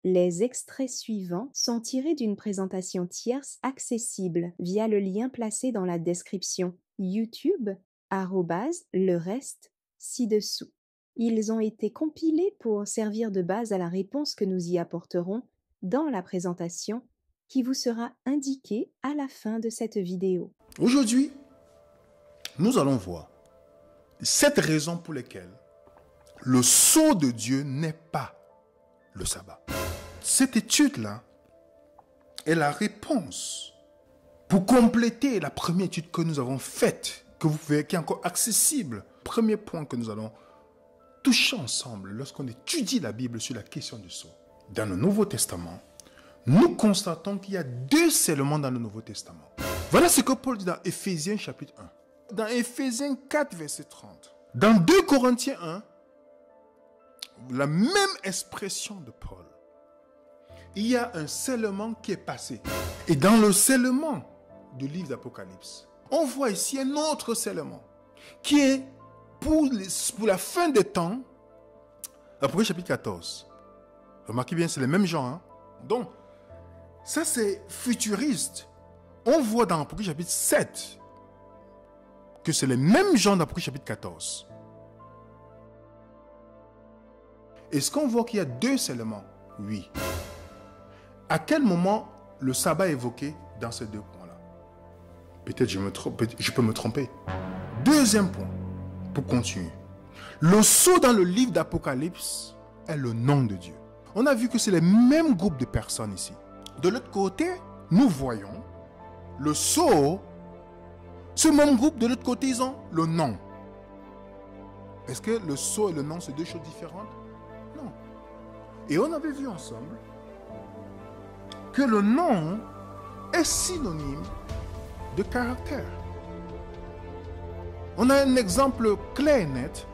Les extraits suivants sont tirés d'une présentation tierce accessible via le lien placé dans la description YouTube @le reste ci-dessous. Ils ont été compilés pour servir de base à la réponse que nous y apporterons dans la présentation qui vous sera indiquée à la fin de cette vidéo. Aujourd'hui, nous allons voir 7 raisons pour lesquelles le sceau de Dieu n'est pas le sabbat. Cette étude-là est la réponse pour compléter la première étude que nous avons faite, que vous pouvez, qui est encore accessible. Premier point que nous allons toucher ensemble lorsqu'on étudie la Bible sur la question du sceau. Dans le Nouveau Testament, nous constatons qu'il y a 2 seulement dans le Nouveau Testament. Voilà ce que Paul dit dans Éphésiens chapitre 1. Dans Éphésiens 4, verset 30. Dans 2 Corinthiens 1, la même expression de Paul. Il y a un scellement qui est passé. Et dans le scellement du livre d'Apocalypse, on voit ici un autre scellement qui est pour la fin des temps, Apocalypse chapitre 14. Remarquez bien, c'est les mêmes gens. Hein? Donc, ça c'est futuriste. On voit dans Apocalypse chapitre 7 que c'est les mêmes gens d'Apocalypse chapitre 14. Est-ce qu'on voit qu'il y a 2 seulement? Oui. À quel moment le sabbat est évoqué dans ces 2 points-là? Peut-être je peux me tromper. Deuxième point, pour continuer. Le sceau dans le livre d'Apocalypse est le nom de Dieu. On a vu que c'est les mêmes groupes de personnes ici. De l'autre côté, nous voyons le sceau. Ce même groupe, de l'autre côté, ils ont le nom. Est-ce que le sceau et le nom, c'est 2 choses différentes? Non. Et on avait vu ensemble que le nom est synonyme de caractère. On a un exemple clair et net.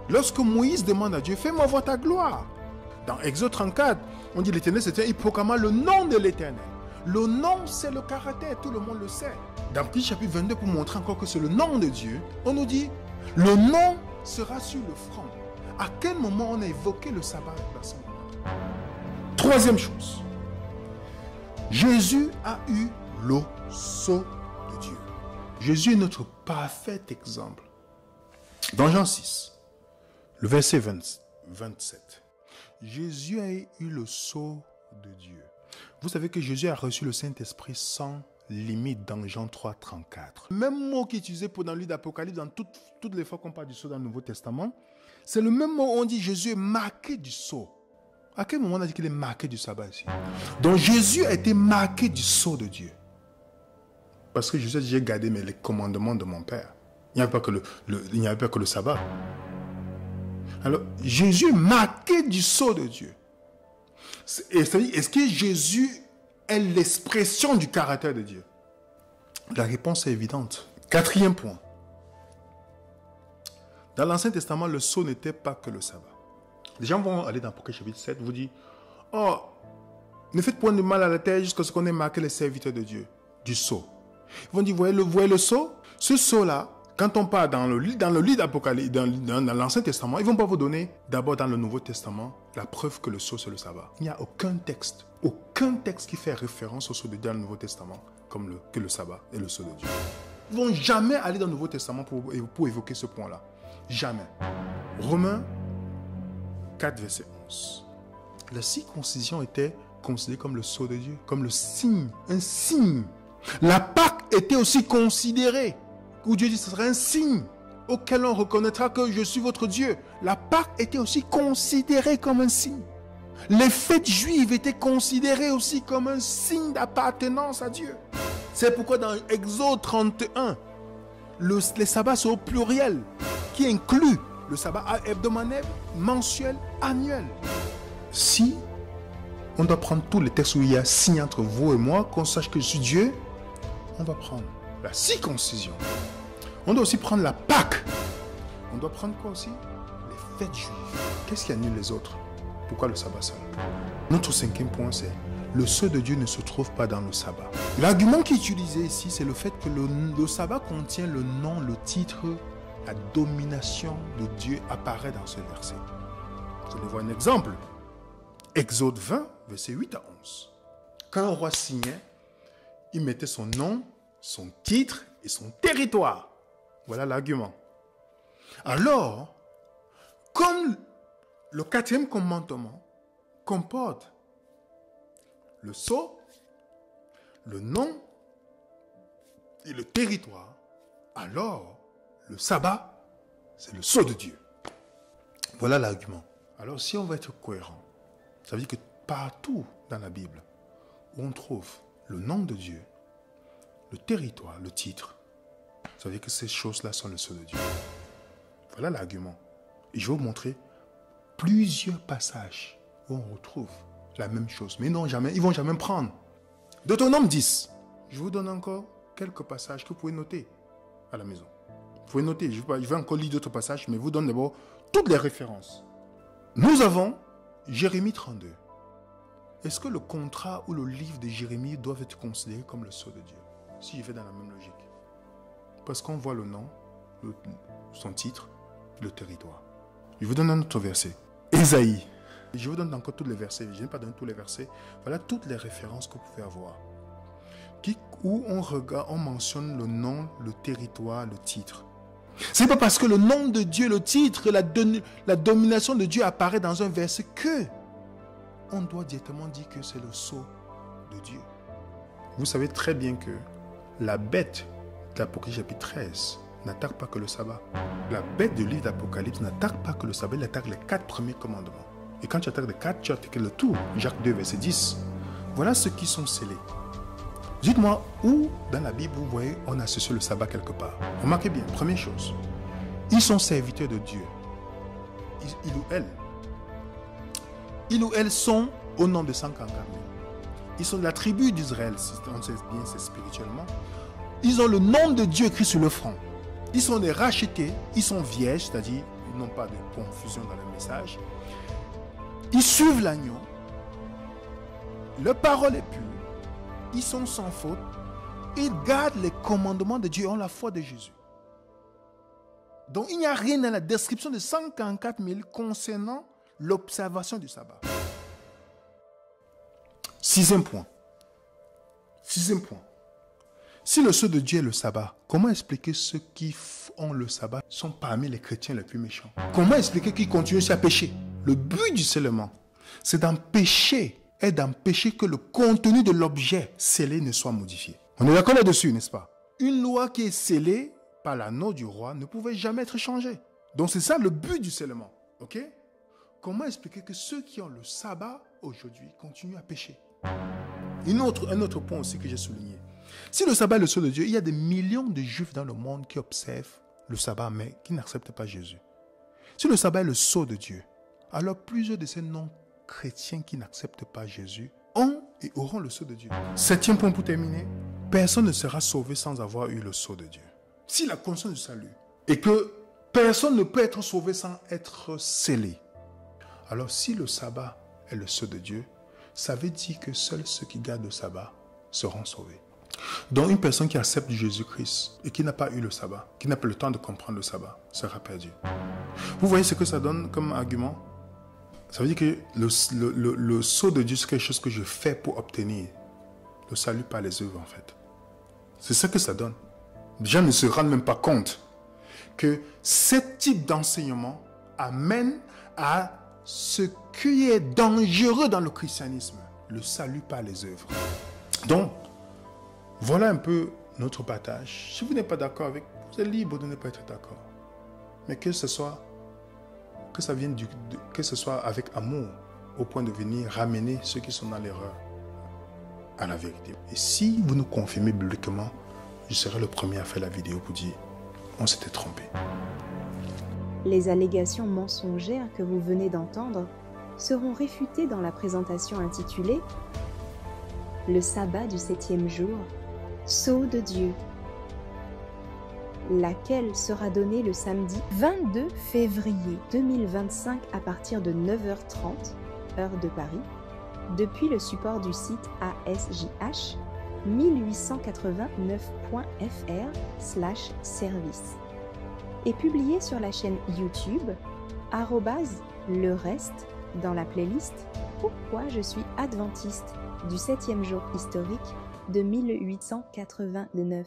Lorsque Moïse demande à Dieu, fais-moi voir ta gloire. Dans Exode 34, on dit l'Éternel, il proclama le nom de l'Éternel. Le nom, c'est le caractère, tout le monde le sait. Dans le chapitre 22, pour montrer encore que c'est le nom de Dieu, on nous dit, le nom sera sur le front. À quel moment on a évoqué le sabbat dans ce moment? Troisième chose, Jésus a eu le sceau de Dieu. Jésus est notre parfait exemple. Dans Jean 6, le verset 27, Jésus a eu le sceau de Dieu. Vous savez que Jésus a reçu le Saint-Esprit sans limite dans Jean 3, 34. Le même mot qui est utilisé dans le livre d'Apocalypse, dans toutes les fois qu'on parle du sceau dans le Nouveau Testament, c'est le même mot où on dit Jésus est marqué du sceau. À quel moment on a dit qu'il est marqué du sabbat ici? Donc Jésus a été marqué du sceau de Dieu. Parce que Jésus a dit, j'ai gardé les commandements de mon Père. Il n'y avait pas que le sabbat. Alors, Jésus est marqué du sceau de Dieu. Est-ce que Jésus est l'expression du caractère de Dieu? La réponse est évidente. 4e point. Dans l'Ancien Testament, le sceau n'était pas que le sabbat. Les gens vont aller dans Apocalypse chapitre 7, vous dire, oh, ne faites point de mal à la terre jusqu'à ce qu'on ait marqué les serviteurs de Dieu, du sceau. Ils vont dire, voyez le sceau? Ce sceau-là, quand on part dans le livre d'Apocalypse, dans l'Ancien Testament, ils ne vont pas vous donner, d'abord dans le Nouveau Testament, la preuve que le sceau c'est le sabbat. Il n'y a aucun texte qui fait référence au sceau de Dieu dans le Nouveau Testament, que le sabbat et le sceau de Dieu. Ils ne vont jamais aller dans le Nouveau Testament pour évoquer ce point-là. Jamais. Romains 4, verset 11. La circoncision était considérée comme le sceau de Dieu, comme le signe, un signe. La Pâque était aussi considérée, où Dieu dit que ce serait un signe auquel on reconnaîtra que je suis votre Dieu. La Pâque était aussi considérée comme un signe. Les fêtes juives étaient considérées aussi comme un signe d'appartenance à Dieu. C'est pourquoi dans Exode 31, les sabbats sont au pluriel, qui inclut le sabbat hebdomadaire, mensuel, annuel. Si on doit prendre tous les textes où il y a signe entre vous et moi, qu'on sache que je suis Dieu, on va prendre la circoncision. On doit aussi prendre la Pâque. On doit prendre quoi aussi? Les fêtes juives. Qu'est-ce qui annule les autres? Pourquoi le sabbat seul? Notre 5e point, c'est le sceau de Dieu ne se trouve pas dans le sabbat. L'argument qui est utilisé ici, c'est le fait que le sabbat contient le nom, le titre, la domination de Dieu apparaît dans ce verset. Je vais voir un exemple. Exode 20, versets 8 à 11. Quand un roi signait, il mettait son nom, son titre et son territoire. Voilà l'argument. Alors, comme le 4e commandement comporte le sceau, le nom et le territoire, alors le sabbat, c'est le sceau de Dieu. Voilà l'argument. Alors si on veut être cohérent, ça veut dire que partout dans la Bible où on trouve le nom de Dieu, le territoire, le titre, ça veut dire que ces choses-là sont le sceau de Dieu. Voilà l'argument. Et je vais vous montrer plusieurs passages où on retrouve la même chose. Mais non, jamais, ils ne vont jamais prendre. Deutéronome 10. Je vous donne encore quelques passages que vous pouvez noter à la maison. Vous pouvez noter, je vais encore lire d'autres passages, mais je vous donne d'abord toutes les références. Nous avons Jérémie 32. Est-ce que le contrat ou le livre de Jérémie doivent être considérés comme le sceau de Dieu? Si je vais dans la même logique. Parce qu'on voit le nom, son titre, le territoire. Je vous donne un autre verset. Ésaïe. Je vous donne encore tous les versets. Je n'ai pas donné tous les versets. Voilà toutes les références que vous pouvez avoir. Où on regarde, on mentionne le nom, le territoire, le titre. Ce n'est pas parce que le nom de Dieu, le titre, la domination de Dieu apparaît dans un verset que on doit directement dire que c'est le sceau de Dieu. Vous savez très bien que la bête d'Apocalypse chapitre 13 n'attaque pas que le sabbat. La bête du livre d'Apocalypse n'attaque pas que le sabbat, elle attaque les 4 premiers commandements. Et quand tu attaques les 4, tu attaques le tout. Jacques 2, verset 10. Voilà ceux qui sont scellés. Dites-moi où dans la Bible vous voyez on associe le sabbat quelque part. Remarquez bien, première chose, ils sont serviteurs de Dieu. Ils ou elles sont au nombre de 144 000. Ils sont de la tribu d'Israël, on sait bien c'est spirituellement. Ils ont le nom de Dieu écrit sur le front. Ils sont des rachetés, ils sont vierges, c'est-à-dire ils n'ont pas de confusion dans le message. Ils suivent l'agneau. Leur parole est pure. Ils sont sans faute. Ils gardent les commandements de Dieu et ont la foi de Jésus. Donc il n'y a rien dans la description de 144 000 concernant l'observation du sabbat. Sixième point. Si le sceau de Dieu est le sabbat, comment expliquer ceux qui ont le sabbat sont parmi les chrétiens les plus méchants? Comment expliquer qu'ils continuent à pécher? Le but du scellement, c'est d'empêcher que le contenu de l'objet scellé ne soit modifié. On est d'accord là-dessus, n'est-ce pas? Une loi qui est scellée par l'anneau du roi ne pouvait jamais être changée. Donc c'est ça le but du scellement. Ok? Comment expliquer que ceux qui ont le sabbat aujourd'hui continuent à pécher? Un autre point aussi que j'ai souligné. Si le sabbat est le sceau de Dieu, il y a des millions de juifs dans le monde qui observent le sabbat mais qui n'acceptent pas Jésus. Si le sabbat est le sceau de Dieu, alors plusieurs de ces non-chrétiens qui n'acceptent pas Jésus ont et auront le sceau de Dieu. 7e point pour terminer. Personne ne sera sauvé sans avoir eu le sceau de Dieu. Si la conscience du salut et que personne ne peut être sauvé sans être scellé, alors si le sabbat est le sceau de Dieu, ça veut dire que seuls ceux qui gardent le sabbat seront sauvés. Donc une personne qui accepte Jésus-Christ et qui n'a pas eu le sabbat, qui n'a pas le temps de comprendre le sabbat, sera perdu. Vous voyez ce que ça donne comme argument? Ça veut dire que le sceau de Dieu, c'est quelque chose que je fais pour obtenir le salut par les œuvres en fait. C'est ça que ça donne. Les gens ne se rendent même pas compte que ce type d'enseignement amène à ce qui est dangereux dans le christianisme, le salut par les œuvres. Donc, voilà un peu notre partage. Si vous n'êtes pas d'accord avec, vous êtes libre de ne pas être d'accord. Mais que ce soit avec amour, au point de venir ramener ceux qui sont dans l'erreur à la vérité. Et si vous nous confirmez bibliquement, je serai le premier à faire la vidéo pour dire on s'était trompé. Les allégations mensongères que vous venez d'entendre seront réfutées dans la présentation intitulée « Le sabbat du 7e jour, sceau de Dieu », laquelle sera donnée le samedi 22 février 2025 à partir de 9h30, heure de Paris, depuis le support du site ASJH 1889.fr/service et publié sur la chaîne YouTube @le reste dans la playlist pourquoi je suis adventiste du 7e jour historique de 1889.